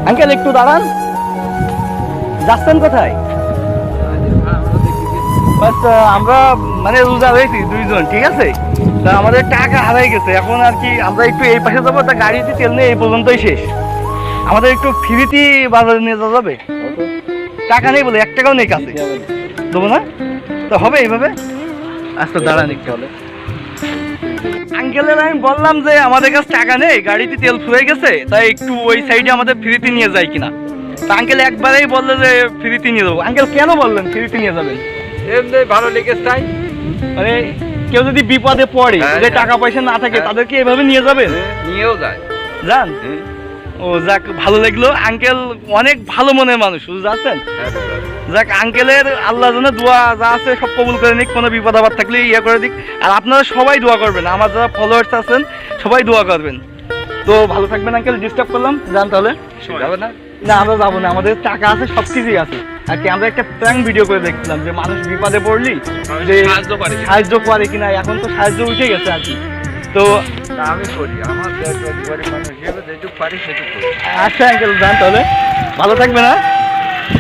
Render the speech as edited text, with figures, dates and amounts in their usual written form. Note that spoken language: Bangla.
আঙ্কেল একটু দাঁড়ান, যাচ্ছেন কোথায়? আমরা মানে রোজা হয়েছি দুইজন, ঠিক আছে? তা আমাদের টাকা হারাই গেছে, এখন আর কি আমরা একটু এই পাশে যাবো, তা গাড়িতে তেল নেই, এই পর্যন্তই শেষ। আমাদের একটু ফ্রিতে বাজারে নিয়ে যাওয়া যাবে? টাকা নেই বলে, 1 টাকাও নেই কাছে, দেবো না? তো হবে এইভাবে? আচ্ছা দাঁড়ান একটু। আঙ্কেলের আমি বললাম যে আমাদের কাছে টাকা নেই, গাড়িতে তেল ফুরিয়ে গেছে, তাই একটু ওই সাইডে আমাদের ফ্রিতে নিয়ে যায় কিনা। তা আঙ্কেল একবারেই বললো যে ফ্রিতে নিয়ে যাবো। আঙ্কেল কেন বললেন ফ্রিতে নিয়ে যাবেন? এমনি ভালো লেগেছে তাই। মানে কেউ যদি বিপদে পড়ে, যে টাকা পয়সা না থাকে, তাদেরকে এভাবে নিয়ে যাবেন? নিয়েও যায়। যান? ও যাক, ভালো লাগলো। আঙ্কেল অনেক ভালো মনের মানুষ, বুঝতে পারছেন? যাক, আঙ্কেলের আল্লাহ যেন দোয়া যা আছে সব কবুল করে নিক, কোনো বিপদ আবার থাকলে ইয়ে করে দিক। আর আপনারা সবাই দোয়া করবেন, আমার যারা ফলোয়ার্স আছেন সবাই দোয়া করবেন। তো ভালো থাকবেন আঙ্কেল, ডিস্টার্ব করলাম, যান তাহলে। যাবে না? না আমরা যাবো না, আমাদের টাকা আছে, সব কিছুই আছে। আর কি আমরা একটা প্র্যাঙ্ক ভিডিও করে দেখছিলাম যে মানুষ বিপদে পড়লি যে সাহায্য করে কিনা, এখন তো সাহায্য উঠে গেছে আর কি। তো আমি করি, আমার গরিব মানুষ হিসেবে যেটুকু পারি সেটুকু করি। আচ্ছা আঙ্কেল, যান তাহলে, ভালো থাকবে না?